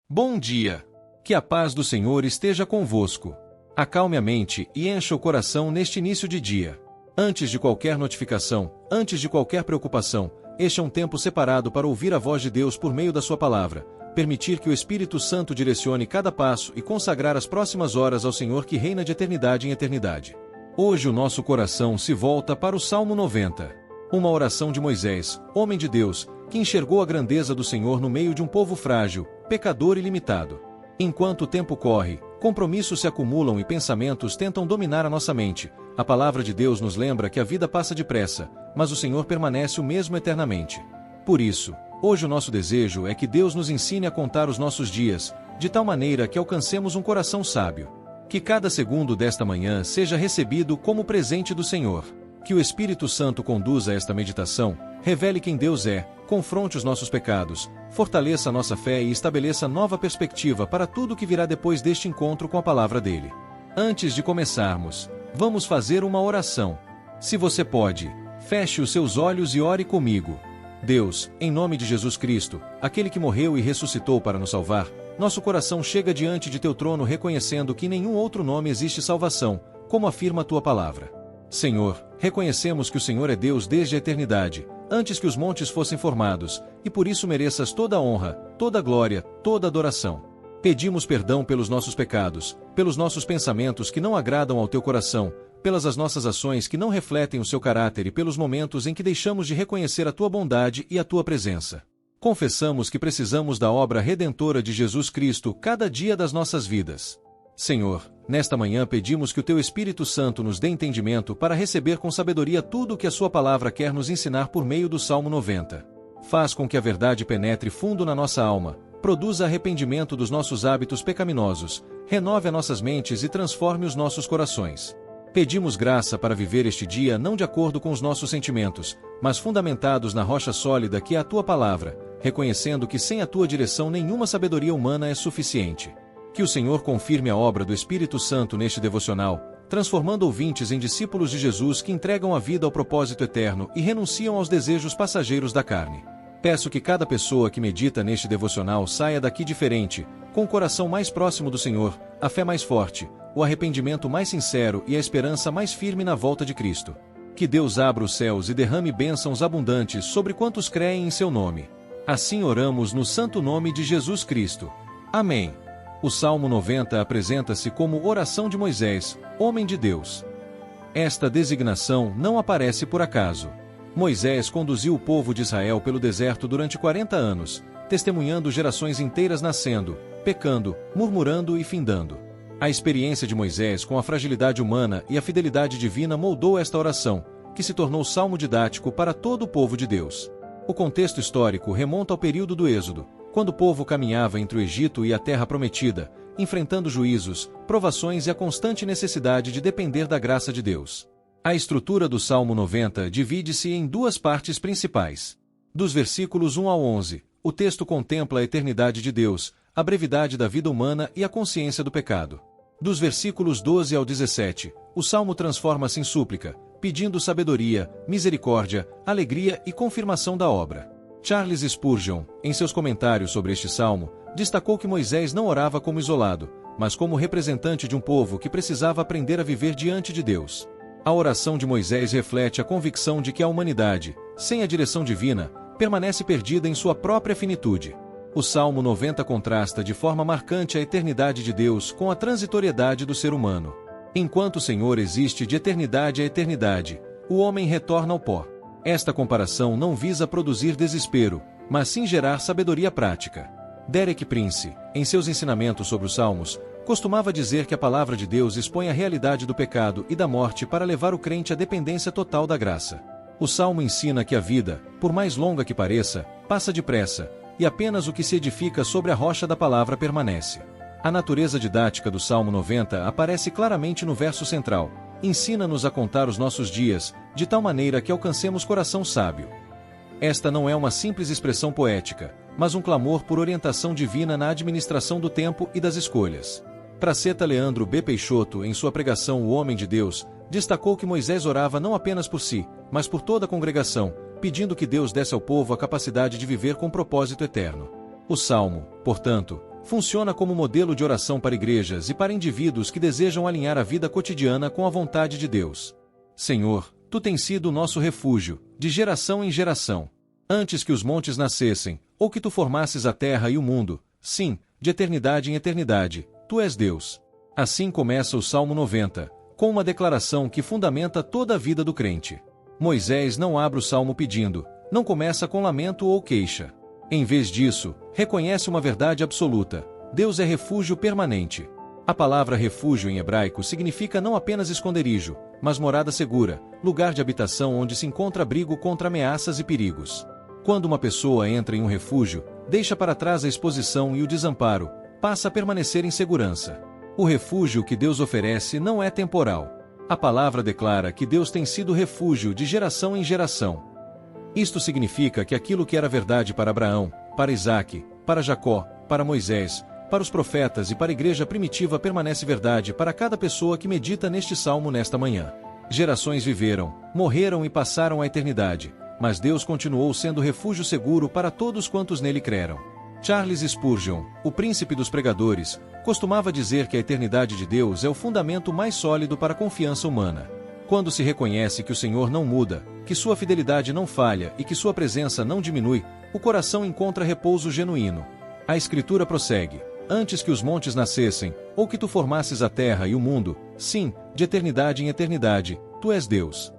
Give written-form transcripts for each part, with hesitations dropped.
Bom dia! Que a paz do Senhor esteja convosco. Acalme a mente e encha o coração neste início de dia. Antes de qualquer notificação, antes de qualquer preocupação, este é um tempo separado para ouvir a voz de Deus por meio da sua palavra, permitir que o Espírito Santo direcione cada passo e consagrar as próximas horas ao Senhor que reina de eternidade em eternidade. Hoje o nosso coração se volta para o Salmo 90. Uma oração de Moisés, homem de Deus, que enxergou a grandeza do Senhor no meio de um povo frágil, pecador e limitado. Enquanto o tempo corre, compromissos se acumulam e pensamentos tentam dominar a nossa mente. A palavra de Deus nos lembra que a vida passa depressa, mas o Senhor permanece o mesmo eternamente. Por isso, hoje o nosso desejo é que Deus nos ensine a contar os nossos dias, de tal maneira que alcancemos um coração sábio. Que cada segundo desta manhã seja recebido como presente do Senhor. Que o Espírito Santo conduza esta meditação, revele quem Deus é, confronte os nossos pecados, fortaleça a nossa fé e estabeleça nova perspectiva para tudo que virá depois deste encontro com a palavra dele. Antes de começarmos, vamos fazer uma oração. Se você pode, feche os seus olhos e ore comigo. Deus, em nome de Jesus Cristo, aquele que morreu e ressuscitou para nos salvar, nosso coração chega diante de teu trono reconhecendo que em nenhum outro nome existe salvação, como afirma a tua palavra. Senhor, reconhecemos que o Senhor é Deus desde a eternidade, antes que os montes fossem formados, e por isso mereças toda a honra, toda a glória, toda a adoração. Pedimos perdão pelos nossos pecados, pelos nossos pensamentos que não agradam ao teu coração, pelas as nossas ações que não refletem o seu caráter e pelos momentos em que deixamos de reconhecer a tua bondade e a tua presença. Confessamos que precisamos da obra redentora de Jesus Cristo cada dia das nossas vidas. Senhor, nesta manhã pedimos que o teu Espírito Santo nos dê entendimento para receber com sabedoria tudo o que a sua palavra quer nos ensinar por meio do Salmo 90. Faz com que a verdade penetre fundo na nossa alma, produza arrependimento dos nossos hábitos pecaminosos, renove as nossas mentes e transforme os nossos corações. Pedimos graça para viver este dia não de acordo com os nossos sentimentos, mas fundamentados na rocha sólida que é a tua palavra, reconhecendo que sem a tua direção nenhuma sabedoria humana é suficiente. Que o Senhor confirme a obra do Espírito Santo neste devocional, transformando ouvintes em discípulos de Jesus que entregam a vida ao propósito eterno e renunciam aos desejos passageiros da carne. Peço que cada pessoa que medita neste devocional saia daqui diferente, com o coração mais próximo do Senhor, a fé mais forte, o arrependimento mais sincero e a esperança mais firme na volta de Cristo. Que Deus abra os céus e derrame bênçãos abundantes sobre quantos creem em seu nome. Assim oramos no santo nome de Jesus Cristo. Amém. O Salmo 90 apresenta-se como oração de Moisés, homem de Deus. Esta designação não aparece por acaso. Moisés conduziu o povo de Israel pelo deserto durante 40 anos, testemunhando gerações inteiras nascendo, pecando, murmurando e findando. A experiência de Moisés com a fragilidade humana e a fidelidade divina moldou esta oração, que se tornou salmo didático para todo o povo de Deus. O contexto histórico remonta ao período do Êxodo, quando o povo caminhava entre o Egito e a Terra Prometida, enfrentando juízos, provações e a constante necessidade de depender da graça de Deus. A estrutura do Salmo 90 divide-se em duas partes principais. Dos versículos 1 ao 11, o texto contempla a eternidade de Deus, a brevidade da vida humana e a consciência do pecado. Dos versículos 12 ao 17, o Salmo transforma-se em súplica, pedindo sabedoria, misericórdia, alegria e confirmação da obra. Charles Spurgeon, em seus comentários sobre este salmo, destacou que Moisés não orava como isolado, mas como representante de um povo que precisava aprender a viver diante de Deus. A oração de Moisés reflete a convicção de que a humanidade, sem a direção divina, permanece perdida em sua própria finitude. O Salmo 90 contrasta de forma marcante a eternidade de Deus com a transitoriedade do ser humano. Enquanto o Senhor existe de eternidade a eternidade, o homem retorna ao pó. Esta comparação não visa produzir desespero, mas sim gerar sabedoria prática. Derek Prince, em seus ensinamentos sobre os Salmos, costumava dizer que a palavra de Deus expõe a realidade do pecado e da morte para levar o crente à dependência total da graça. O Salmo ensina que a vida, por mais longa que pareça, passa depressa, e apenas o que se edifica sobre a rocha da palavra permanece. A natureza didática do Salmo 90 aparece claramente no verso central. Ensina-nos a contar os nossos dias, de tal maneira que alcancemos coração sábio. Esta não é uma simples expressão poética, mas um clamor por orientação divina na administração do tempo e das escolhas. Praceta Leandro B. Peixoto, em sua pregação O Homem de Deus, destacou que Moisés orava não apenas por si, mas por toda a congregação, pedindo que Deus desse ao povo a capacidade de viver com propósito eterno. O Salmo, portanto, Funciona como modelo de oração para igrejas e para indivíduos que desejam alinhar a vida cotidiana com a vontade de Deus. Senhor, Tu tens sido o nosso refúgio, de geração em geração. Antes que os montes nascessem, ou que Tu formasses a terra e o mundo, sim, de eternidade em eternidade, Tu és Deus. Assim começa o Salmo 90, com uma declaração que fundamenta toda a vida do crente. Moisés não abre o salmo pedindo, não começa com lamento ou queixa. Em vez disso, reconhece uma verdade absoluta: Deus é refúgio permanente. A palavra refúgio em hebraico significa não apenas esconderijo, mas morada segura, lugar de habitação onde se encontra abrigo contra ameaças e perigos. Quando uma pessoa entra em um refúgio, deixa para trás a exposição e o desamparo, passa a permanecer em segurança. O refúgio que Deus oferece não é temporal. A palavra declara que Deus tem sido refúgio de geração em geração. Isto significa que aquilo que era verdade para Abraão, para Isaque, para Jacó, para Moisés, para os profetas e para a igreja primitiva permanece verdade para cada pessoa que medita neste salmo nesta manhã. Gerações viveram, morreram e passaram a eternidade, mas Deus continuou sendo refúgio seguro para todos quantos nele creram. Charles Spurgeon, o príncipe dos pregadores, costumava dizer que a eternidade de Deus é o fundamento mais sólido para a confiança humana. Quando se reconhece que o Senhor não muda, que sua fidelidade não falha e que sua presença não diminui, o coração encontra repouso genuíno. A Escritura prossegue: antes que os montes nascessem, ou que tu formasses a terra e o mundo, sim, de eternidade em eternidade, tu és Deus.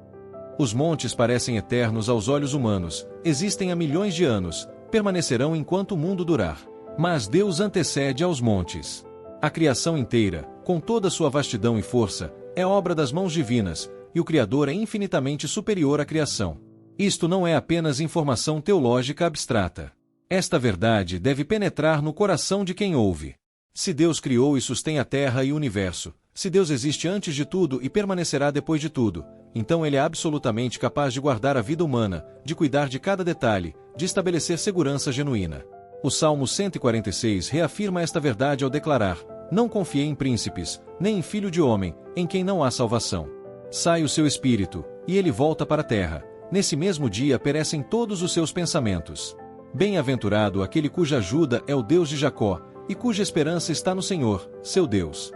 Os montes parecem eternos aos olhos humanos, existem há milhões de anos, permanecerão enquanto o mundo durar. Mas Deus antecede aos montes. A criação inteira, com toda sua vastidão e força, é obra das mãos divinas, e o Criador é infinitamente superior à criação. Isto não é apenas informação teológica abstrata. Esta verdade deve penetrar no coração de quem ouve. Se Deus criou e sustém a terra e o universo, se Deus existe antes de tudo e permanecerá depois de tudo, então Ele é absolutamente capaz de guardar a vida humana, de cuidar de cada detalhe, de estabelecer segurança genuína. O Salmo 146 reafirma esta verdade ao declarar: não confiei em príncipes, nem em filho de homem, em quem não há salvação. Sai o seu espírito, e ele volta para a terra. Nesse mesmo dia perecem todos os seus pensamentos. Bem-aventurado aquele cuja ajuda é o Deus de Jacó, e cuja esperança está no Senhor, seu Deus.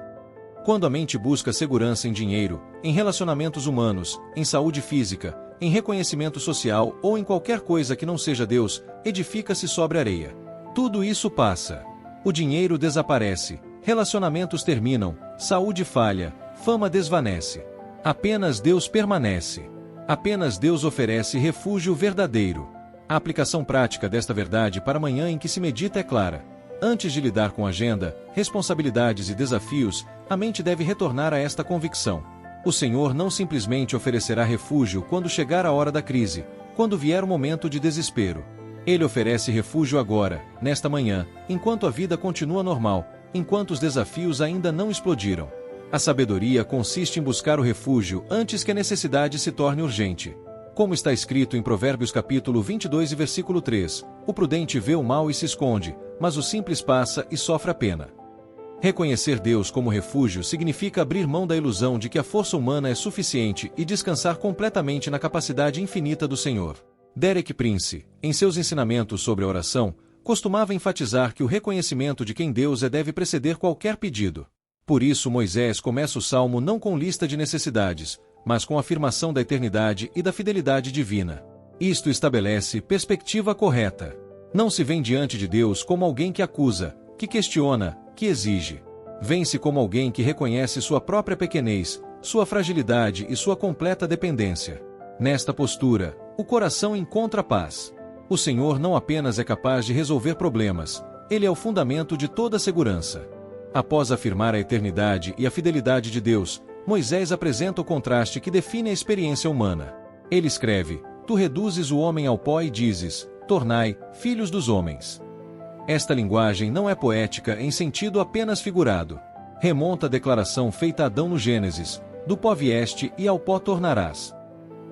Quando a mente busca segurança em dinheiro, em relacionamentos humanos, em saúde física, em reconhecimento social ou em qualquer coisa que não seja Deus, edifica-se sobre areia. Tudo isso passa. O dinheiro desaparece, relacionamentos terminam, saúde falha, fama desvanece. Apenas Deus permanece. Apenas Deus oferece refúgio verdadeiro. A aplicação prática desta verdade para a manhã em que se medita é clara. Antes de lidar com agenda, responsabilidades e desafios, a mente deve retornar a esta convicção: o Senhor não simplesmente oferecerá refúgio quando chegar a hora da crise, quando vier o momento de desespero. Ele oferece refúgio agora, nesta manhã, enquanto a vida continua normal, enquanto os desafios ainda não explodiram. A sabedoria consiste em buscar o refúgio antes que a necessidade se torne urgente. Como está escrito em Provérbios capítulo 22 e versículo 3, o prudente vê o mal e se esconde, mas o simples passa e sofre a pena. Reconhecer Deus como refúgio significa abrir mão da ilusão de que a força humana é suficiente e descansar completamente na capacidade infinita do Senhor. Derek Prince, em seus ensinamentos sobre a oração, costumava enfatizar que o reconhecimento de quem Deus é deve preceder qualquer pedido. Por isso Moisés começa o salmo não com lista de necessidades, mas com a afirmação da eternidade e da fidelidade divina. Isto estabelece perspectiva correta. Não se vem diante de Deus como alguém que acusa, que questiona, que exige. Vem-se como alguém que reconhece sua própria pequenez, sua fragilidade e sua completa dependência. Nesta postura, o coração encontra paz. O Senhor não apenas é capaz de resolver problemas, Ele é o fundamento de toda segurança. Após afirmar a eternidade e a fidelidade de Deus, Moisés apresenta o contraste que define a experiência humana. Ele escreve: tu reduzes o homem ao pó e dizes: tornai, filhos dos homens. Esta linguagem não é poética em sentido apenas figurado. Remonta a declaração feita a Adão no Gênesis: do pó vieste e ao pó tornarás.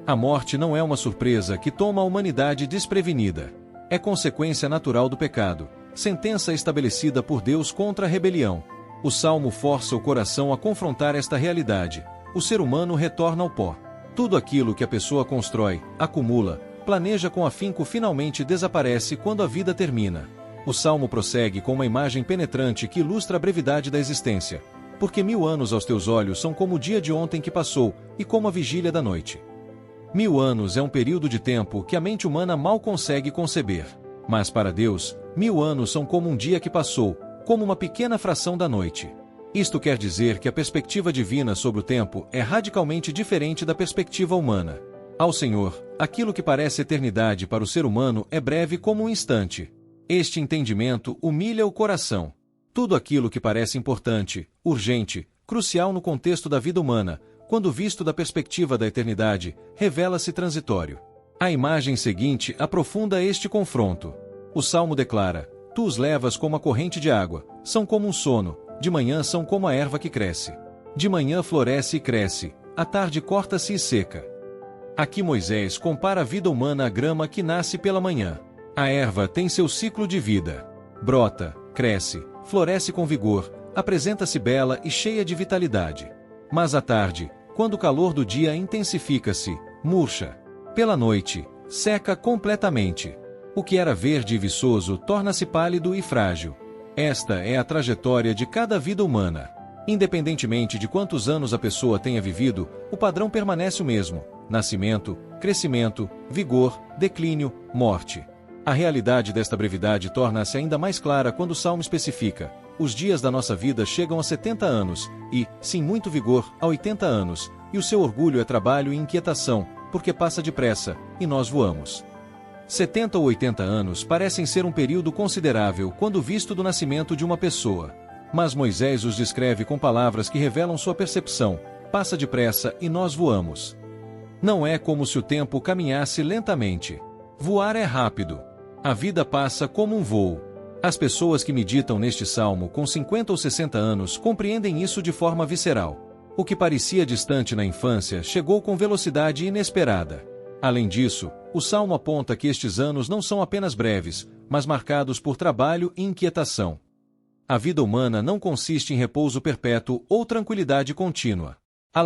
A morte não é uma surpresa que toma a humanidade desprevenida. É consequência natural do pecado, sentença estabelecida por Deus contra a rebelião. O Salmo força o coração a confrontar esta realidade. O ser humano retorna ao pó. Tudo aquilo que a pessoa constrói, acumula, planeja com afinco finalmente desaparece quando a vida termina. O salmo prossegue com uma imagem penetrante que ilustra a brevidade da existência. Porque 1000 anos aos teus olhos são como o dia de ontem que passou, e como a vigília da noite. 1000 anos é um período de tempo que a mente humana mal consegue conceber. Mas para Deus, 1000 anos são como um dia que passou, como uma pequena fração da noite. Isto quer dizer que a perspectiva divina sobre o tempo é radicalmente diferente da perspectiva humana. Ao Senhor, aquilo que parece eternidade para o ser humano é breve como um instante. Este entendimento humilha o coração. Tudo aquilo que parece importante, urgente, crucial no contexto da vida humana, quando visto da perspectiva da eternidade, revela-se transitório. A imagem seguinte aprofunda este confronto. O Salmo declara: Tu os levas como a corrente de água, são como um sono, de manhã são como a erva que cresce. De manhã floresce e cresce, à tarde corta-se e seca. Aqui Moisés compara a vida humana à grama que nasce pela manhã. A erva tem seu ciclo de vida. Brota, cresce, floresce com vigor, apresenta-se bela e cheia de vitalidade. Mas à tarde, quando o calor do dia intensifica-se, murcha. Pela noite, seca completamente. O que era verde e viçoso torna-se pálido e frágil. Esta é a trajetória de cada vida humana. Independentemente de quantos anos a pessoa tenha vivido, o padrão permanece o mesmo: nascimento, crescimento, vigor, declínio, morte. A realidade desta brevidade torna-se ainda mais clara quando o Salmo especifica: os dias da nossa vida chegam a 70 anos, e, sem muito vigor, a 80 anos, e o seu orgulho é trabalho e inquietação, porque passa depressa, e nós voamos. 70 ou 80 anos parecem ser um período considerável quando visto do nascimento de uma pessoa. Mas Moisés os descreve com palavras que revelam sua percepção: passa depressa e nós voamos. Não é como se o tempo caminhasse lentamente. Voar é rápido. A vida passa como um voo. As pessoas que meditam neste salmo com 50 ou 60 anos compreendem isso de forma visceral. O que parecia distante na infância chegou com velocidade inesperada. Além disso, o salmo aponta que estes anos não são apenas breves, mas marcados por trabalho e inquietação. A vida humana não consiste em repouso perpétuo ou tranquilidade contínua. Há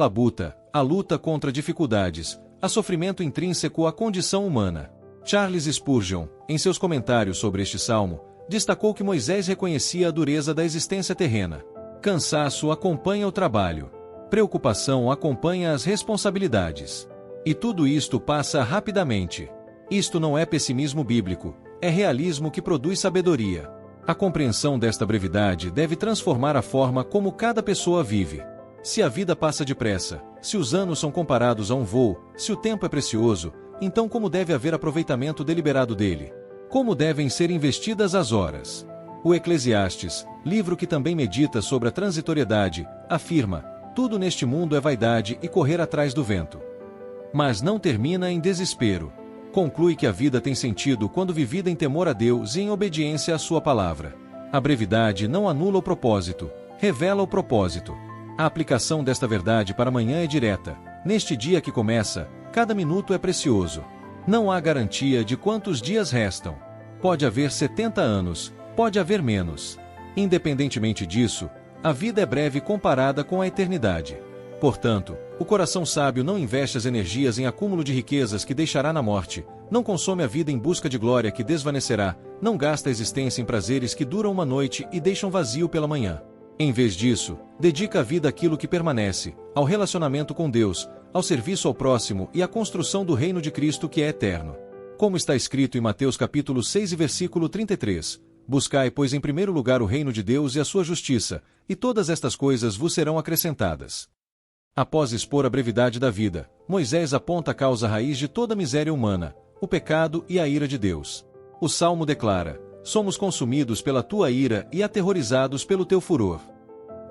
a luta contra dificuldades, há sofrimento intrínseco à condição humana. Charles Spurgeon, em seus comentários sobre este salmo, destacou que Moisés reconhecia a dureza da existência terrena. Cansaço acompanha o trabalho. Preocupação acompanha as responsabilidades. E tudo isto passa rapidamente. Isto não é pessimismo bíblico, é realismo que produz sabedoria. A compreensão desta brevidade deve transformar a forma como cada pessoa vive. Se a vida passa depressa, se os anos são comparados a um voo, se o tempo é precioso, então como deve haver aproveitamento deliberado dele? Como devem ser investidas as horas? O Eclesiastes, livro que também medita sobre a transitoriedade, afirma: tudo neste mundo é vaidade e correr atrás do vento. Mas não termina em desespero. Conclui que a vida tem sentido quando vivida em temor a Deus e em obediência à sua palavra. A brevidade não anula o propósito, revela o propósito. A aplicação desta verdade para amanhã é direta. Neste dia que começa, cada minuto é precioso. Não há garantia de quantos dias restam. Pode haver 70 anos, pode haver menos. Independentemente disso, a vida é breve comparada com a eternidade. Portanto, o coração sábio não investe as energias em acúmulo de riquezas que deixará na morte, não consome a vida em busca de glória que desvanecerá, não gasta a existência em prazeres que duram uma noite e deixam vazio pela manhã. Em vez disso, dedica a vida àquilo que permanece, ao relacionamento com Deus, ao serviço ao próximo e à construção do reino de Cristo que é eterno. Como está escrito em Mateus capítulo 6 e versículo 33, buscai, pois, em primeiro lugar o reino de Deus e a sua justiça, e todas estas coisas vos serão acrescentadas. Após expor a brevidade da vida, Moisés aponta a causa raiz de toda a miséria humana, o pecado e a ira de Deus. O Salmo declara: somos consumidos pela tua ira e aterrorizados pelo teu furor.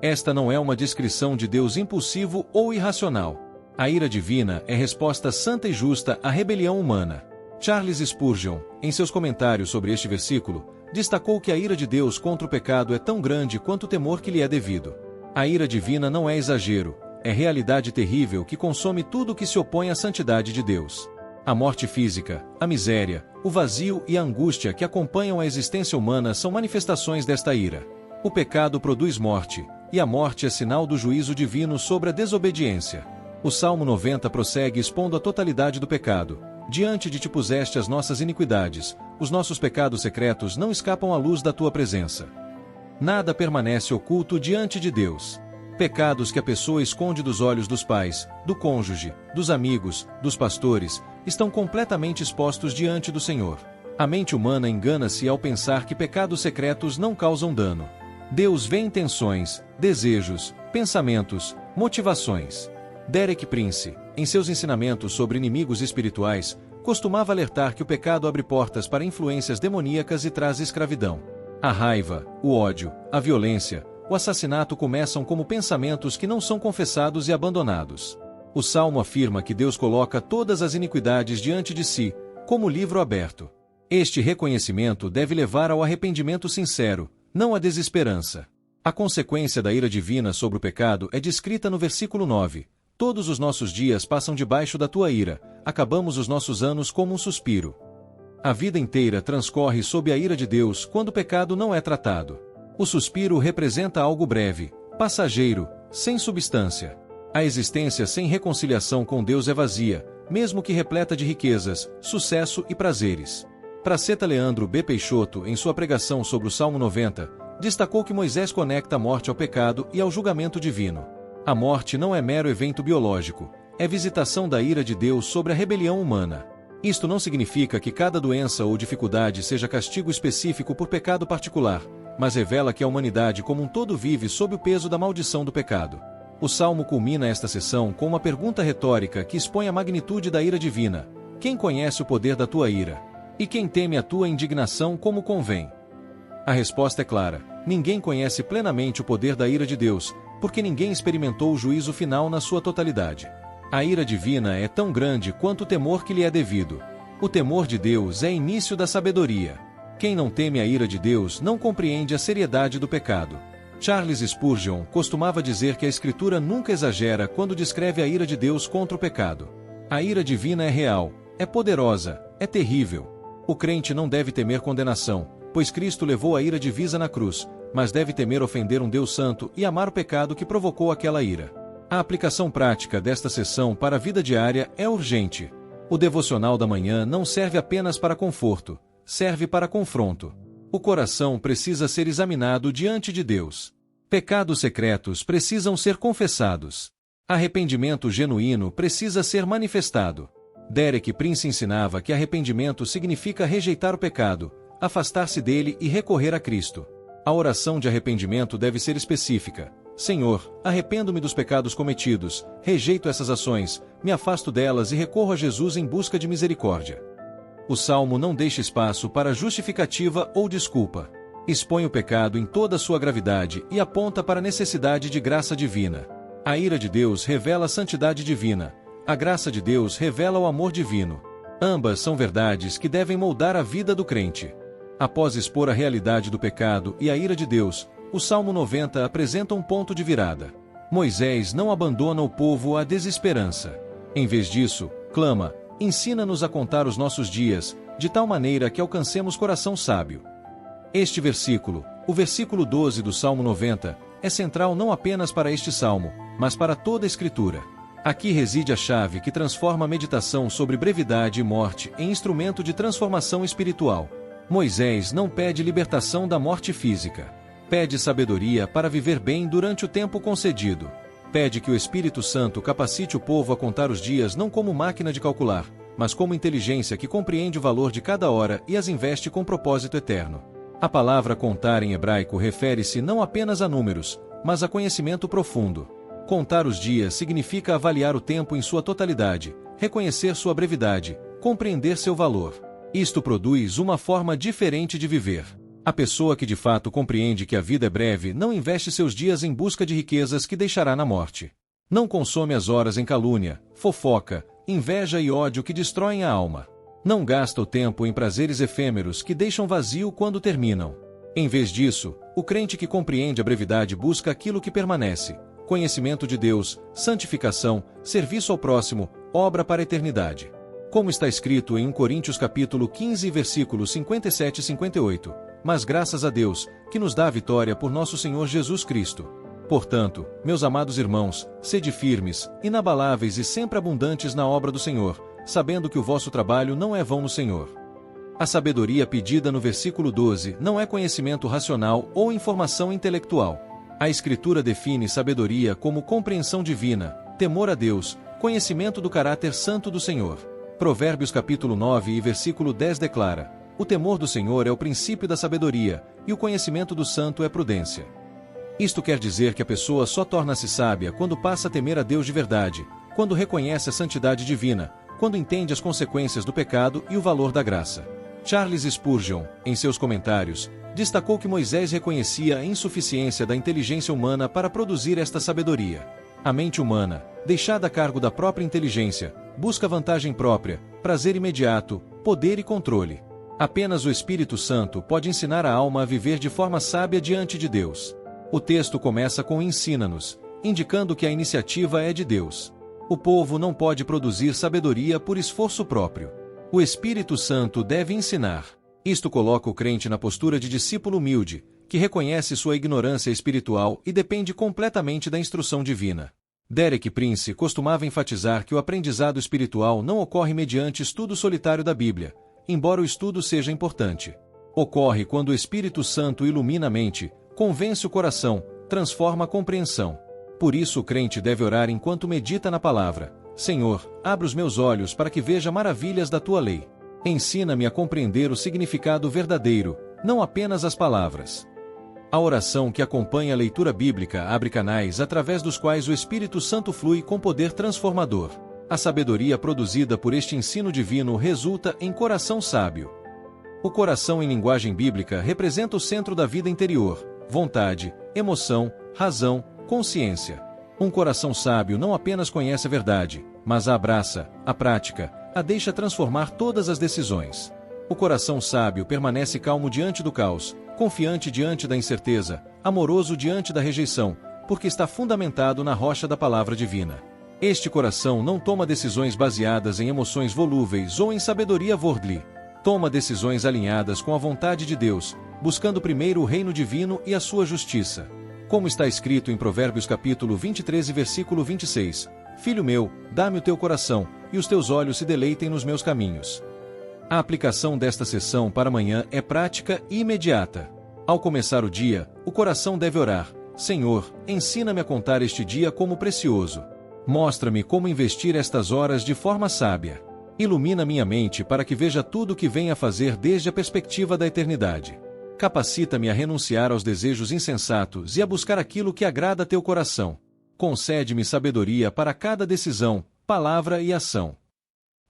Esta não é uma descrição de Deus impulsivo ou irracional. A ira divina é resposta santa e justa à rebelião humana. Charles Spurgeon, em seus comentários sobre este versículo, destacou que a ira de Deus contra o pecado é tão grande quanto o temor que lhe é devido. A ira divina não é exagero, é realidade terrível que consome tudo o que se opõe à santidade de Deus. A morte física, a miséria, o vazio e a angústia que acompanham a existência humana são manifestações desta ira. O pecado produz morte, e a morte é sinal do juízo divino sobre a desobediência. O Salmo 90 prossegue expondo a totalidade do pecado, diante de ti puseste as nossas iniquidades, os nossos pecados secretos não escapam à luz da tua presença. Nada permanece oculto diante de Deus. Pecados que a pessoa esconde dos olhos dos pais, do cônjuge, dos amigos, dos pastores, estão completamente expostos diante do Senhor. A mente humana engana-se ao pensar que pecados secretos não causam dano. Deus vê intenções, desejos, pensamentos, motivações. Derek Prince, em seus ensinamentos sobre inimigos espirituais, costumava alertar que o pecado abre portas para influências demoníacas e traz escravidão. A raiva, o ódio, a violência, o assassinato começam como pensamentos que não são confessados e abandonados. O Salmo afirma que Deus coloca todas as iniquidades diante de si, como livro aberto. Este reconhecimento deve levar ao arrependimento sincero, não à desesperança. A consequência da ira divina sobre o pecado é descrita no versículo 9. Todos os nossos dias passam debaixo da tua ira, acabamos os nossos anos como um suspiro. A vida inteira transcorre sob a ira de Deus quando o pecado não é tratado. O suspiro representa algo breve, passageiro, sem substância. A existência sem reconciliação com Deus é vazia, mesmo que repleta de riquezas, sucesso e prazeres. Praceta Leandro B. Peixoto, em sua pregação sobre o Salmo 90, destacou que Moisés conecta a morte ao pecado e ao julgamento divino. A morte não é mero evento biológico, é visitação da ira de Deus sobre a rebelião humana. Isto não significa que cada doença ou dificuldade seja castigo específico por pecado particular, mas revela que a humanidade como um todo vive sob o peso da maldição do pecado. O Salmo culmina esta sessão com uma pergunta retórica que expõe a magnitude da ira divina. Quem conhece o poder da tua ira? E quem teme a tua indignação como convém? A resposta é clara: ninguém conhece plenamente o poder da ira de Deus, porque ninguém experimentou o juízo final na sua totalidade. A ira divina é tão grande quanto o temor que lhe é devido. O temor de Deus é início da sabedoria. Quem não teme a ira de Deus não compreende a seriedade do pecado. Charles Spurgeon costumava dizer que a Escritura nunca exagera quando descreve a ira de Deus contra o pecado. A ira divina é real, é poderosa, é terrível. O crente não deve temer condenação, pois Cristo levou a ira divisa na cruz, mas deve temer ofender um Deus santo e amar o pecado que provocou aquela ira. A aplicação prática desta sessão para a vida diária é urgente. O devocional da manhã não serve apenas para conforto, serve para confronto. O coração precisa ser examinado diante de Deus. Pecados secretos precisam ser confessados. Arrependimento genuíno precisa ser manifestado. Derek Prince ensinava que arrependimento significa rejeitar o pecado, afastar-se dele e recorrer a Cristo. A oração de arrependimento deve ser específica. Senhor, arrependo-me dos pecados cometidos, rejeito essas ações, me afasto delas e recorro a Jesus em busca de misericórdia. O Salmo não deixa espaço para justificativa ou desculpa. Expõe o pecado em toda a sua gravidade e aponta para a necessidade de graça divina. A ira de Deus revela a santidade divina. A graça de Deus revela o amor divino. Ambas são verdades que devem moldar a vida do crente. Após expor a realidade do pecado e a ira de Deus, o Salmo 90 apresenta um ponto de virada. Moisés não abandona o povo à desesperança. Em vez disso, clama: ensina-nos a contar os nossos dias, de tal maneira que alcancemos coração sábio. Este versículo, o versículo 12 do Salmo 90, é central não apenas para este salmo, mas para toda a Escritura. Aqui reside a chave que transforma a meditação sobre brevidade e morte em instrumento de transformação espiritual. Moisés não pede libertação da morte física. Pede sabedoria para viver bem durante o tempo concedido. Pede que o Espírito Santo capacite o povo a contar os dias não como máquina de calcular, mas como inteligência que compreende o valor de cada hora e as investe com propósito eterno. A palavra contar em hebraico refere-se não apenas a números, mas a conhecimento profundo. Contar os dias significa avaliar o tempo em sua totalidade, reconhecer sua brevidade, compreender seu valor. Isto produz uma forma diferente de viver. A pessoa que de fato compreende que a vida é breve não investe seus dias em busca de riquezas que deixará na morte. Não consome as horas em calúnia, fofoca, inveja e ódio que destroem a alma. Não gasta o tempo em prazeres efêmeros que deixam vazio quando terminam. Em vez disso, o crente que compreende a brevidade busca aquilo que permanece: conhecimento de Deus, santificação, serviço ao próximo, obra para a eternidade. Como está escrito em 1 Coríntios capítulo 15, versículos 57 e 58, mas graças a Deus, que nos dá a vitória por nosso Senhor Jesus Cristo. Portanto, meus amados irmãos, sede firmes, inabaláveis e sempre abundantes na obra do Senhor, sabendo que o vosso trabalho não é vão no Senhor. A sabedoria pedida no versículo 12 não é conhecimento racional ou informação intelectual. A Escritura define sabedoria como compreensão divina, temor a Deus, conhecimento do caráter santo do Senhor. Provérbios capítulo 9 e versículo 10 declara: o temor do Senhor é o princípio da sabedoria, e o conhecimento do santo é prudência. Isto quer dizer que a pessoa só torna-se sábia quando passa a temer a Deus de verdade, quando reconhece a santidade divina, quando entende as consequências do pecado e o valor da graça. Charles Spurgeon, em seus comentários, destacou que Moisés reconhecia a insuficiência da inteligência humana para produzir esta sabedoria. A mente humana, deixada a cargo da própria inteligência, busca vantagem própria, prazer imediato, poder e controle. Apenas o Espírito Santo pode ensinar a alma a viver de forma sábia diante de Deus. O texto começa com "ensina-nos", indicando que a iniciativa é de Deus. O povo não pode produzir sabedoria por esforço próprio. O Espírito Santo deve ensinar. Isto coloca o crente na postura de discípulo humilde, que reconhece sua ignorância espiritual e depende completamente da instrução divina. Derek Prince costumava enfatizar que o aprendizado espiritual não ocorre mediante estudo solitário da Bíblia, embora o estudo seja importante. Ocorre quando o Espírito Santo ilumina a mente, convence o coração, transforma a compreensão. Por isso o crente deve orar enquanto medita na palavra: Senhor, abre os meus olhos para que veja maravilhas da tua lei. Ensina-me a compreender o significado verdadeiro, não apenas as palavras. A oração que acompanha a leitura bíblica abre canais através dos quais o Espírito Santo flui com poder transformador. A sabedoria produzida por este ensino divino resulta em coração sábio. O coração em linguagem bíblica representa o centro da vida interior, vontade, emoção, razão, consciência. Um coração sábio não apenas conhece a verdade, mas a abraça, a pratica, a deixa transformar todas as decisões. O coração sábio permanece calmo diante do caos, confiante diante da incerteza, amoroso diante da rejeição, porque está fundamentado na rocha da palavra divina. Este coração não toma decisões baseadas em emoções volúveis ou em sabedoria worldly. Toma decisões alinhadas com a vontade de Deus, buscando primeiro o reino divino e a sua justiça. Como está escrito em Provérbios capítulo 23 e versículo 26, Filho meu, dá-me o teu coração, e os teus olhos se deleitem nos meus caminhos. A aplicação desta sessão para amanhã é prática e imediata. Ao começar o dia, o coração deve orar: Senhor, ensina-me a contar este dia como precioso. Mostra-me como investir estas horas de forma sábia. Ilumina minha mente para que veja tudo o que venho a fazer desde a perspectiva da eternidade. Capacita-me a renunciar aos desejos insensatos e a buscar aquilo que agrada a teu coração. Concede-me sabedoria para cada decisão, palavra e ação.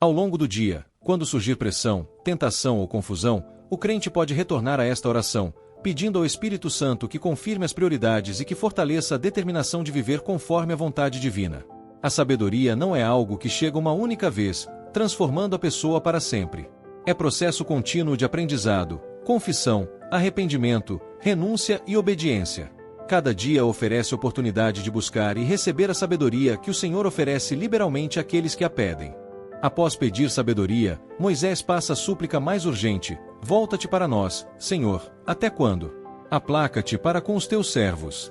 Ao longo do dia, quando surgir pressão, tentação ou confusão, o crente pode retornar a esta oração, pedindo ao Espírito Santo que confirme as prioridades e que fortaleça a determinação de viver conforme a vontade divina. A sabedoria não é algo que chega uma única vez, transformando a pessoa para sempre. É processo contínuo de aprendizado, confissão, arrependimento, renúncia e obediência. Cada dia oferece oportunidade de buscar e receber a sabedoria que o Senhor oferece liberalmente àqueles que a pedem. Após pedir sabedoria, Moisés passa a súplica mais urgente: volta-te para nós, Senhor, até quando? Aplaca-te para com os teus servos.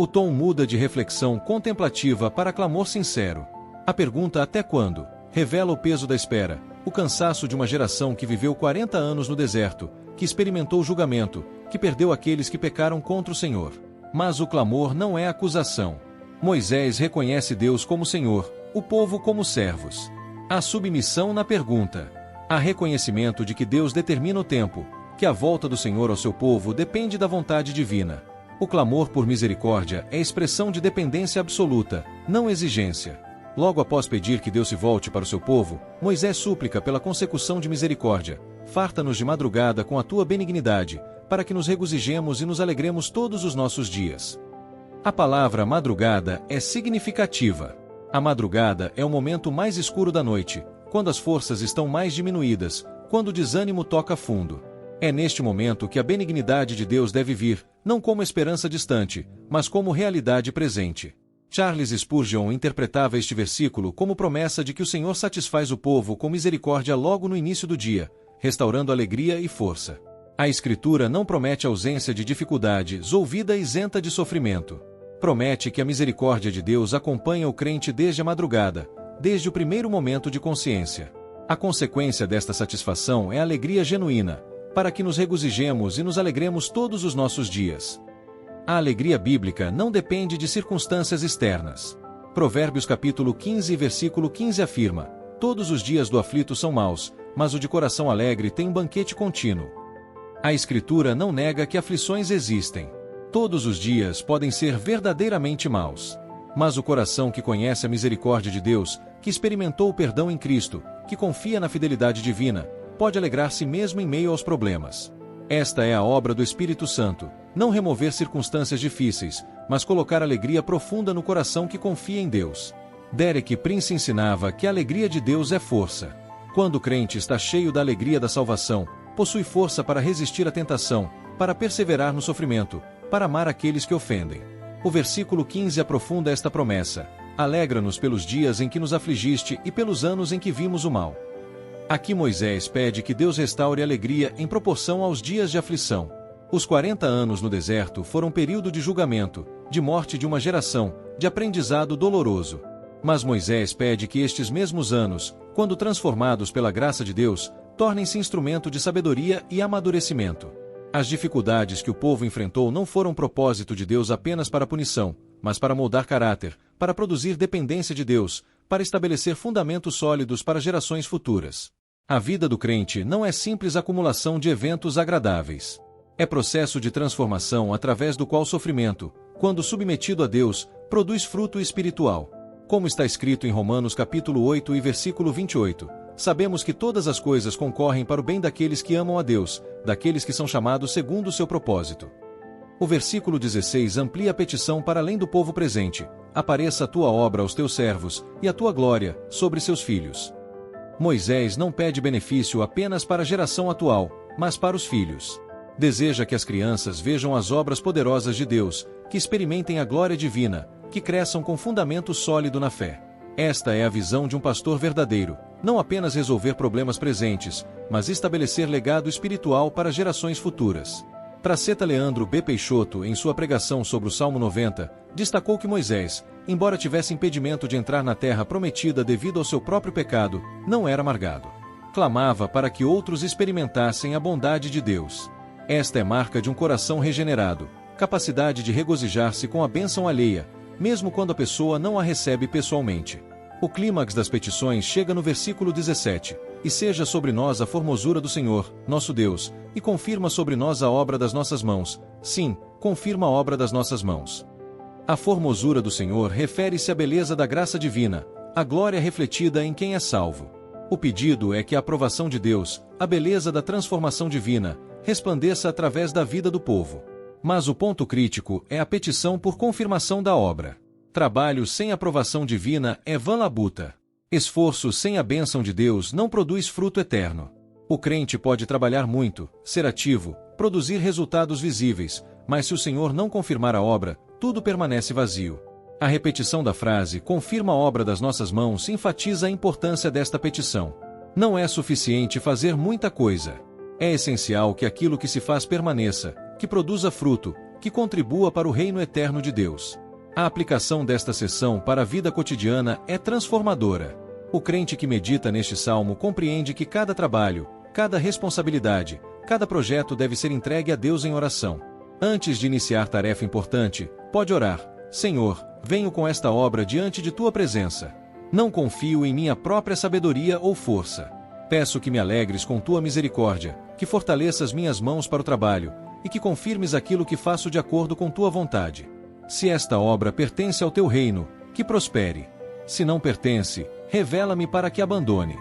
O tom muda de reflexão contemplativa para clamor sincero. A pergunta "até quando?" revela o peso da espera, o cansaço de uma geração que viveu 40 anos no deserto, que experimentou julgamento, que perdeu aqueles que pecaram contra o Senhor. Mas o clamor não é acusação. Moisés reconhece Deus como Senhor, o povo como servos. Há submissão na pergunta. Há reconhecimento de que Deus determina o tempo, que a volta do Senhor ao seu povo depende da vontade divina. O clamor por misericórdia é expressão de dependência absoluta, não exigência. Logo após pedir que Deus se volte para o seu povo, Moisés súplica pela consecução de misericórdia: farta-nos de madrugada com a tua benignidade, para que nos regozijemos e nos alegremos todos os nossos dias. A palavra madrugada é significativa. A madrugada é o momento mais escuro da noite, quando as forças estão mais diminuídas, quando o desânimo toca fundo. É neste momento que a benignidade de Deus deve vir, não como esperança distante, mas como realidade presente. Charles Spurgeon interpretava este versículo como promessa de que o Senhor satisfaz o povo com misericórdia logo no início do dia, restaurando alegria e força. A Escritura não promete ausência de dificuldades ou vida isenta de sofrimento. Promete que a misericórdia de Deus acompanha o crente desde a madrugada, desde o primeiro momento de consciência. A consequência desta satisfação é a alegria genuína, para que nos regozijemos e nos alegremos todos os nossos dias. A alegria bíblica não depende de circunstâncias externas. Provérbios capítulo 15 versículo 15 afirma: todos os dias do aflito são maus, mas o de coração alegre tem um banquete contínuo. A Escritura não nega que aflições existem. Todos os dias podem ser verdadeiramente maus. Mas o coração que conhece a misericórdia de Deus, que experimentou o perdão em Cristo, que confia na fidelidade divina, pode alegrar-se mesmo em meio aos problemas. Esta é a obra do Espírito Santo, não remover circunstâncias difíceis, mas colocar alegria profunda no coração que confia em Deus. Derek Prince ensinava que a alegria de Deus é força. Quando o crente está cheio da alegria da salvação, possui força para resistir à tentação, para perseverar no sofrimento, para amar aqueles que ofendem. O versículo 15 aprofunda esta promessa: alegra-nos pelos dias em que nos afligiste e pelos anos em que vimos o mal. Aqui Moisés pede que Deus restaure a alegria em proporção aos dias de aflição. Os 40 anos no deserto foram período de julgamento, de morte de uma geração, de aprendizado doloroso. Mas Moisés pede que estes mesmos anos, quando transformados pela graça de Deus, tornem-se instrumento de sabedoria e amadurecimento. As dificuldades que o povo enfrentou não foram propósito de Deus apenas para punição, mas para moldar caráter, para produzir dependência de Deus, para estabelecer fundamentos sólidos para gerações futuras. A vida do crente não é simples acumulação de eventos agradáveis. É processo de transformação através do qual o sofrimento, quando submetido a Deus, produz fruto espiritual. Como está escrito em Romanos capítulo 8 e versículo 28, sabemos que todas as coisas concorrem para o bem daqueles que amam a Deus, daqueles que são chamados segundo o seu propósito. O versículo 16 amplia a petição para além do povo presente: apareça a tua obra aos teus servos, e a tua glória, sobre seus filhos. Moisés não pede benefício apenas para a geração atual, mas para os filhos. Deseja que as crianças vejam as obras poderosas de Deus, que experimentem a glória divina, que cresçam com fundamento sólido na fé. Esta é a visão de um pastor verdadeiro, não apenas resolver problemas presentes, mas estabelecer legado espiritual para gerações futuras. Praceta Leandro B. Peixoto, em sua pregação sobre o Salmo 90, destacou que Moisés, embora tivesse impedimento de entrar na terra prometida devido ao seu próprio pecado, não era amargado. Clamava para que outros experimentassem a bondade de Deus. Esta é marca de um coração regenerado, capacidade de regozijar-se com a bênção alheia, mesmo quando a pessoa não a recebe pessoalmente. O clímax das petições chega no versículo 17: e seja sobre nós a formosura do Senhor, nosso Deus, e confirma sobre nós a obra das nossas mãos. Sim, confirma a obra das nossas mãos. A formosura do Senhor refere-se à beleza da graça divina, a glória refletida em quem é salvo. O pedido é que a aprovação de Deus, a beleza da transformação divina, resplandeça através da vida do povo. Mas o ponto crítico é a petição por confirmação da obra. Trabalho sem aprovação divina é vã labuta. Esforço sem a bênção de Deus não produz fruto eterno. O crente pode trabalhar muito, ser ativo, produzir resultados visíveis, mas se o Senhor não confirmar a obra, tudo permanece vazio. A repetição da frase "confirma a obra das nossas mãos" enfatiza a importância desta petição. Não é suficiente fazer muita coisa. É essencial que aquilo que se faz permaneça, que produza fruto, que contribua para o reino eterno de Deus. A aplicação desta seção para a vida cotidiana é transformadora. O crente que medita neste salmo compreende que cada trabalho, cada responsabilidade, cada projeto deve ser entregue a Deus em oração. Antes de iniciar tarefa importante, pode orar: Senhor, venho com esta obra diante de tua presença. Não confio em minha própria sabedoria ou força. Peço que me alegres com tua misericórdia, que fortaleças minhas mãos para o trabalho, e que confirmes aquilo que faço de acordo com tua vontade. Se esta obra pertence ao teu reino, que prospere. Se não pertence, revela-me para que abandone.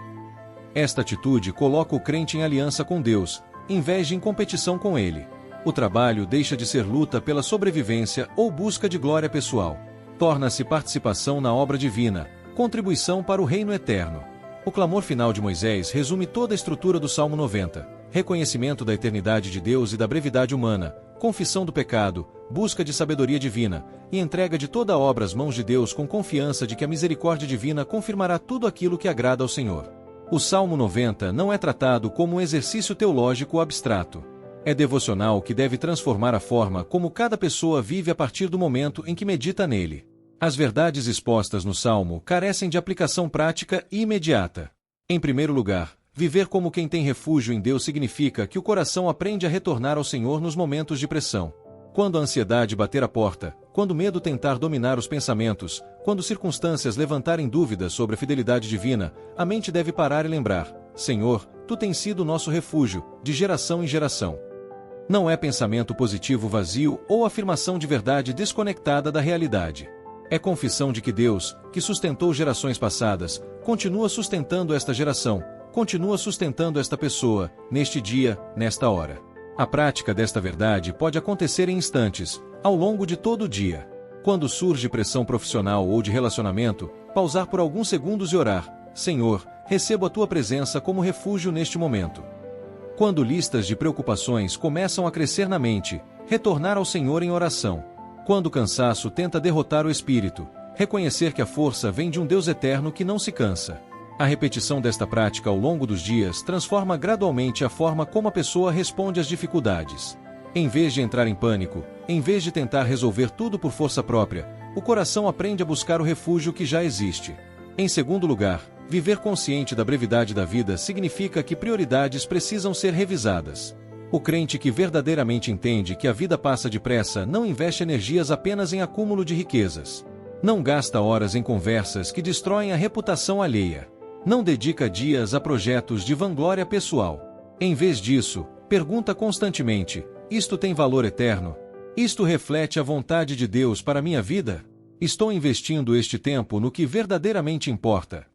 Esta atitude coloca o crente em aliança com Deus, em vez de em competição com ele. O trabalho deixa de ser luta pela sobrevivência ou busca de glória pessoal. Torna-se participação na obra divina, contribuição para o reino eterno. O clamor final de Moisés resume toda a estrutura do Salmo 90. Reconhecimento da eternidade de Deus e da brevidade humana, confissão do pecado, busca de sabedoria divina, e entrega de toda a obra às mãos de Deus com confiança de que a misericórdia divina confirmará tudo aquilo que agrada ao Senhor. O Salmo 90 não é tratado como um exercício teológico abstrato. É devocional que deve transformar a forma como cada pessoa vive a partir do momento em que medita nele. As verdades expostas no Salmo carecem de aplicação prática e imediata. Em primeiro lugar, viver como quem tem refúgio em Deus significa que o coração aprende a retornar ao Senhor nos momentos de pressão. Quando a ansiedade bater a porta, quando o medo tentar dominar os pensamentos, quando circunstâncias levantarem dúvidas sobre a fidelidade divina, a mente deve parar e lembrar: Senhor, Tu tens sido nosso refúgio, de geração em geração. Não é pensamento positivo vazio ou afirmação de verdade desconectada da realidade. É confissão de que Deus, que sustentou gerações passadas, continua sustentando esta geração, continua sustentando esta pessoa, neste dia, nesta hora. A prática desta verdade pode acontecer em instantes, ao longo de todo o dia. Quando surge pressão profissional ou de relacionamento, pausar por alguns segundos e orar: Senhor, recebo a Tua presença como refúgio neste momento. Quando listas de preocupações começam a crescer na mente, retornar ao Senhor em oração. Quando o cansaço tenta derrotar o espírito, reconhecer que a força vem de um Deus eterno que não se cansa. A repetição desta prática ao longo dos dias transforma gradualmente a forma como a pessoa responde às dificuldades. Em vez de entrar em pânico, em vez de tentar resolver tudo por força própria, o coração aprende a buscar o refúgio que já existe. Em segundo lugar, viver consciente da brevidade da vida significa que prioridades precisam ser revisadas. O crente que verdadeiramente entende que a vida passa depressa não investe energias apenas em acúmulo de riquezas. Não gasta horas em conversas que destroem a reputação alheia. Não dedica dias a projetos de vanglória pessoal. Em vez disso, pergunta constantemente: isto tem valor eterno? Isto reflete a vontade de Deus para minha vida? Estou investindo este tempo no que verdadeiramente importa?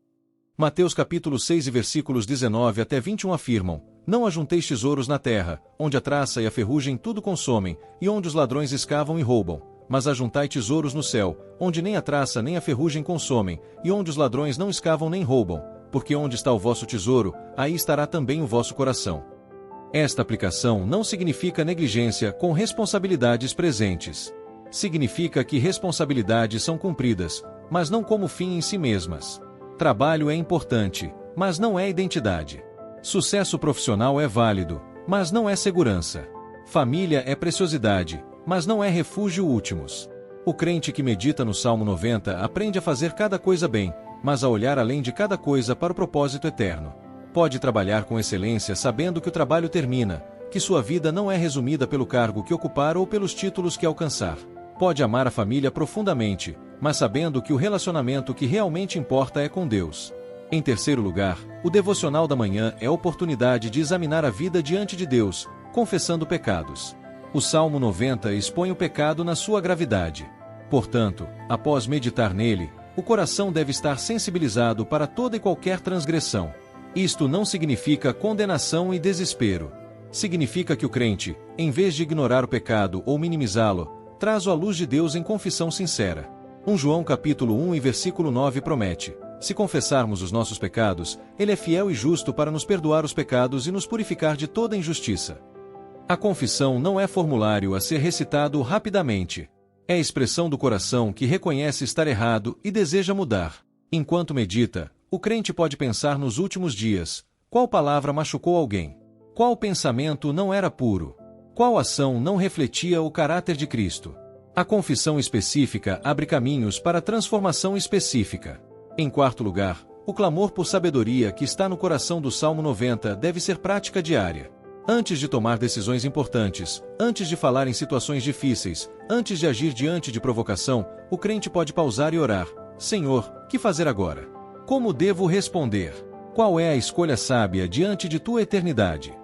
Mateus capítulo 6 e versículos 19 até 21 afirmam: Não ajunteis tesouros na terra, onde a traça e a ferrugem tudo consomem, e onde os ladrões escavam e roubam. Mas ajuntai tesouros no céu, onde nem a traça nem a ferrugem consomem, e onde os ladrões não escavam nem roubam, porque onde está o vosso tesouro, aí estará também o vosso coração. Esta aplicação não significa negligência com responsabilidades presentes. Significa que responsabilidades são cumpridas, mas não como fim em si mesmas. Trabalho é importante, mas não é identidade. Sucesso profissional é válido, mas não é segurança. Família é preciosidade, mas não é refúgio últimos. O crente que medita no Salmo 90 aprende a fazer cada coisa bem, mas a olhar além de cada coisa para o propósito eterno. Pode trabalhar com excelência sabendo que o trabalho termina, que sua vida não é resumida pelo cargo que ocupar ou pelos títulos que alcançar. Pode amar a família profundamente, mas sabendo que o relacionamento que realmente importa é com Deus. Em terceiro lugar, o devocional da manhã é a oportunidade de examinar a vida diante de Deus, confessando pecados. O Salmo 90 expõe o pecado na sua gravidade. Portanto, após meditar nele, o coração deve estar sensibilizado para toda e qualquer transgressão. Isto não significa condenação e desespero. Significa que o crente, em vez de ignorar o pecado ou minimizá-lo, traz-o à luz de Deus em confissão sincera. 1 João capítulo 1 e versículo 9 promete: se confessarmos os nossos pecados, Ele é fiel e justo para nos perdoar os pecados e nos purificar de toda injustiça. A confissão não é formulário a ser recitado rapidamente. É a expressão do coração que reconhece estar errado e deseja mudar. Enquanto medita, o crente pode pensar nos últimos dias: qual palavra machucou alguém? Qual pensamento não era puro? Qual ação não refletia o caráter de Cristo? A confissão específica abre caminhos para a transformação específica. Em quarto lugar, o clamor por sabedoria que está no coração do Salmo 90 deve ser prática diária. Antes de tomar decisões importantes, antes de falar em situações difíceis, antes de agir diante de provocação, o crente pode pausar e orar: Senhor, que fazer agora? Como devo responder? Qual é a escolha sábia diante de tua eternidade?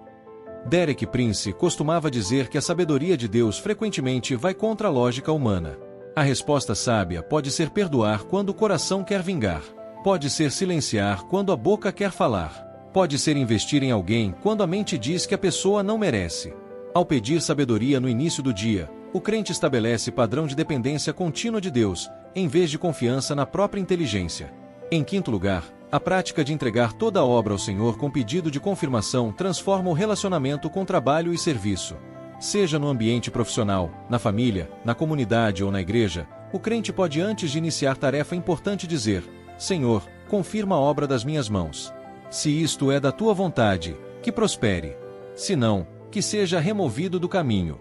Derek Prince costumava dizer que a sabedoria de Deus frequentemente vai contra a lógica humana. A resposta sábia pode ser perdoar quando o coração quer vingar. Pode ser silenciar quando a boca quer falar. Pode ser investir em alguém quando a mente diz que a pessoa não merece. Ao pedir sabedoria no início do dia, o crente estabelece padrão de dependência contínua de Deus, em vez de confiança na própria inteligência. Em quinto lugar, a prática de entregar toda a obra ao Senhor com pedido de confirmação transforma o relacionamento com trabalho e serviço. Seja no ambiente profissional, na família, na comunidade ou na igreja, o crente pode, antes de iniciar tarefa importante, dizer: Senhor, confirma a obra das minhas mãos. Se isto é da tua vontade, que prospere. Se não, que seja removido do caminho.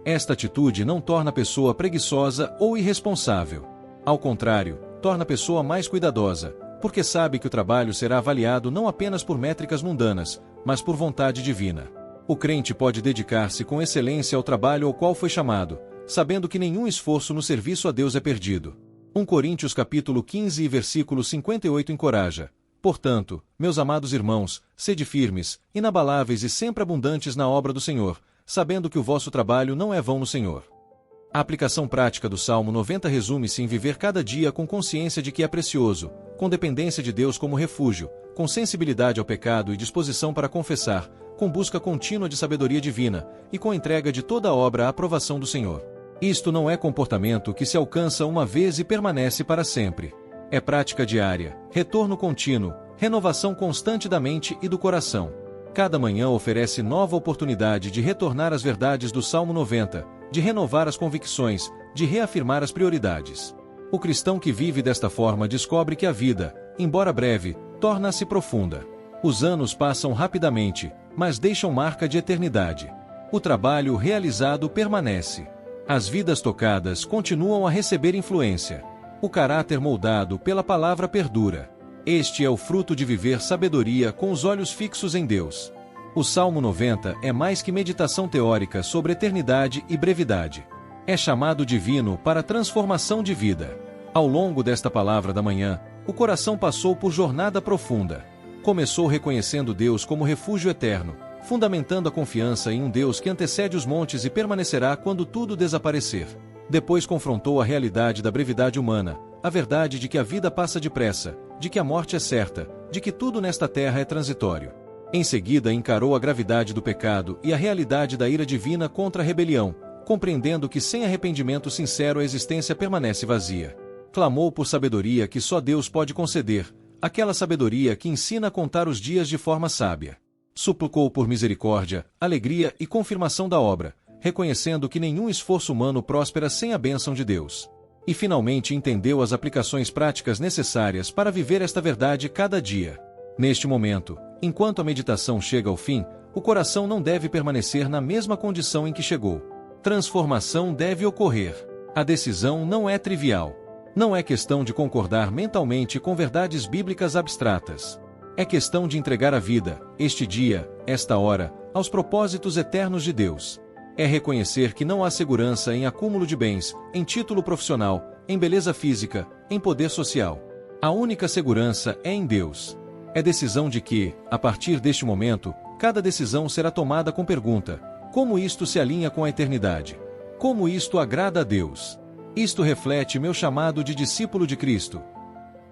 Esta atitude não torna a pessoa preguiçosa ou irresponsável. Ao contrário, torna a pessoa mais cuidadosa, porque sabe que o trabalho será avaliado não apenas por métricas mundanas, mas por vontade divina. O crente pode dedicar-se com excelência ao trabalho ao qual foi chamado, sabendo que nenhum esforço no serviço a Deus é perdido. 1 Coríntios capítulo 15 e versículo 58 encoraja: portanto, meus amados irmãos, sede firmes, inabaláveis e sempre abundantes na obra do Senhor, sabendo que o vosso trabalho não é vão no Senhor. A aplicação prática do Salmo 90 resume-se em viver cada dia com consciência de que é precioso, com dependência de Deus como refúgio, com sensibilidade ao pecado e disposição para confessar, com busca contínua de sabedoria divina, e com entrega de toda a obra à aprovação do Senhor. Isto não é comportamento que se alcança uma vez e permanece para sempre. É prática diária, retorno contínuo, renovação constante da mente e do coração. Cada manhã oferece nova oportunidade de retornar às verdades do Salmo 90, de renovar as convicções, de reafirmar as prioridades. O cristão que vive desta forma descobre que a vida, embora breve, torna-se profunda. Os anos passam rapidamente, mas deixam marca de eternidade. O trabalho realizado permanece. As vidas tocadas continuam a receber influência. O caráter moldado pela palavra perdura. Este é o fruto de viver sabedoria com os olhos fixos em Deus. O Salmo 90 é mais que meditação teórica sobre eternidade e brevidade. É chamado divino para transformação de vida. Ao longo desta palavra da manhã, o coração passou por jornada profunda. Começou reconhecendo Deus como refúgio eterno, fundamentando a confiança em um Deus que antecede os montes e permanecerá quando tudo desaparecer. Depois confrontou a realidade da brevidade humana, a verdade de que a vida passa depressa, de que a morte é certa, de que tudo nesta terra é transitório. Em seguida encarou a gravidade do pecado e a realidade da ira divina contra a rebelião, compreendendo que sem arrependimento sincero a existência permanece vazia. Clamou por sabedoria que só Deus pode conceder, aquela sabedoria que ensina a contar os dias de forma sábia. Suplicou por misericórdia, alegria e confirmação da obra, reconhecendo que nenhum esforço humano próspera sem a bênção de Deus. E finalmente entendeu as aplicações práticas necessárias para viver esta verdade cada dia. Neste momento, enquanto a meditação chega ao fim, o coração não deve permanecer na mesma condição em que chegou. Transformação deve ocorrer. A decisão não é trivial. Não é questão de concordar mentalmente com verdades bíblicas abstratas. É questão de entregar a vida, este dia, esta hora, aos propósitos eternos de Deus. É reconhecer que não há segurança em acúmulo de bens, em título profissional, em beleza física, em poder social. A única segurança é em Deus. É decisão de que, a partir deste momento, cada decisão será tomada com pergunta: como isto se alinha com a eternidade? Como isto agrada a Deus? Isto reflete meu chamado de discípulo de Cristo?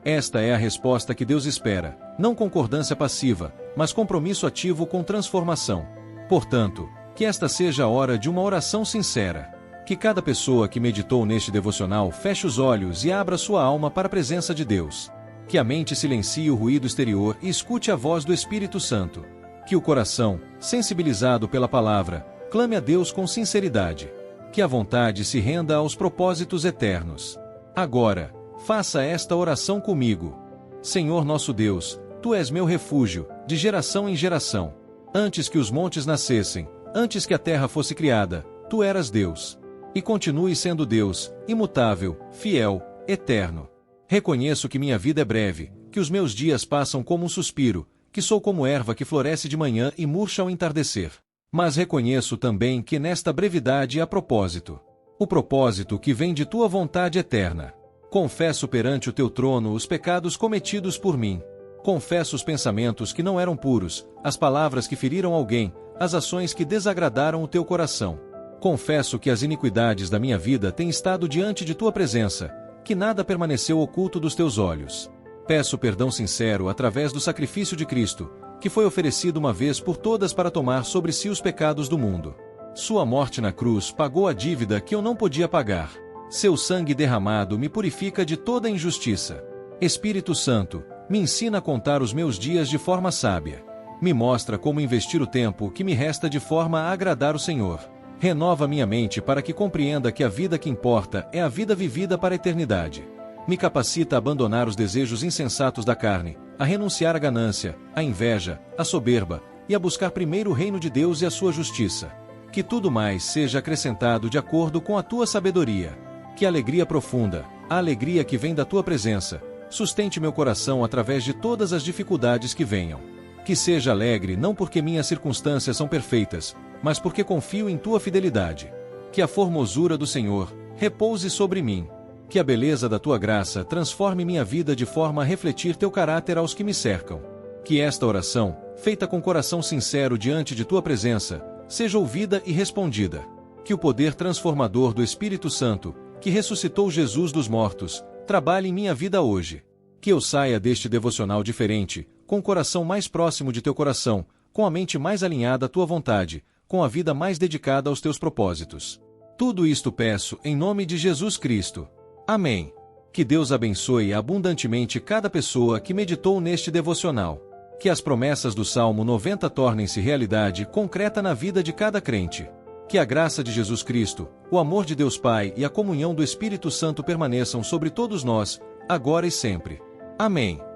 Esta é a resposta que Deus espera, não concordância passiva, mas compromisso ativo com transformação. Portanto, que esta seja a hora de uma oração sincera. Que cada pessoa que meditou neste devocional feche os olhos e abra sua alma para a presença de Deus. Que a mente silencie o ruído exterior e escute a voz do Espírito Santo. Que o coração, sensibilizado pela palavra, clame a Deus com sinceridade. Que a vontade se renda aos propósitos eternos. Agora, faça esta oração comigo. Senhor nosso Deus, Tu és meu refúgio, de geração em geração. Antes que os montes nascessem, antes que a terra fosse criada, Tu eras Deus. E continue sendo Deus, imutável, fiel, eterno. Reconheço que minha vida é breve, que os meus dias passam como um suspiro, que sou como erva que floresce de manhã e murcha ao entardecer. Mas reconheço também que nesta brevidade há propósito. O propósito que vem de Tua vontade eterna. Confesso perante o Teu trono os pecados cometidos por mim. Confesso os pensamentos que não eram puros, as palavras que feriram alguém, as ações que desagradaram o Teu coração. Confesso que as iniquidades da minha vida têm estado diante de Tua presença, que nada permaneceu oculto dos Teus olhos. Peço perdão sincero através do sacrifício de Cristo, que foi oferecido uma vez por todas para tomar sobre si os pecados do mundo. Sua morte na cruz pagou a dívida que eu não podia pagar. Seu sangue derramado me purifica de toda injustiça. Espírito Santo, me ensina a contar os meus dias de forma sábia. Me mostra como investir o tempo que me resta de forma a agradar o Senhor. Renova minha mente para que compreenda que a vida que importa é a vida vivida para a eternidade. Me capacita a abandonar os desejos insensatos da carne, a renunciar à ganância, à inveja, à soberba, e a buscar primeiro o reino de Deus e a sua justiça. Que tudo mais seja acrescentado de acordo com a Tua sabedoria. Que alegria profunda, a alegria que vem da tua presença, sustente meu coração através de todas as dificuldades que venham. Que seja alegre não porque minhas circunstâncias são perfeitas, mas porque confio em tua fidelidade. Que a formosura do Senhor repouse sobre mim. Que a beleza da tua graça transforme minha vida de forma a refletir teu caráter aos que me cercam. Que esta oração, feita com coração sincero diante de tua presença, seja ouvida e respondida. Que o poder transformador do Espírito Santo, que ressuscitou Jesus dos mortos, trabalhe em minha vida hoje. Que eu saia deste devocional diferente, com o coração mais próximo de teu coração, com a mente mais alinhada à tua vontade, com a vida mais dedicada aos teus propósitos. Tudo isto peço em nome de Jesus Cristo. Amém. Que Deus abençoe abundantemente cada pessoa que meditou neste devocional. Que as promessas do Salmo 90 tornem-se realidade concreta na vida de cada crente. Que a graça de Jesus Cristo, o amor de Deus Pai e a comunhão do Espírito Santo permaneçam sobre todos nós, agora e sempre. Amém.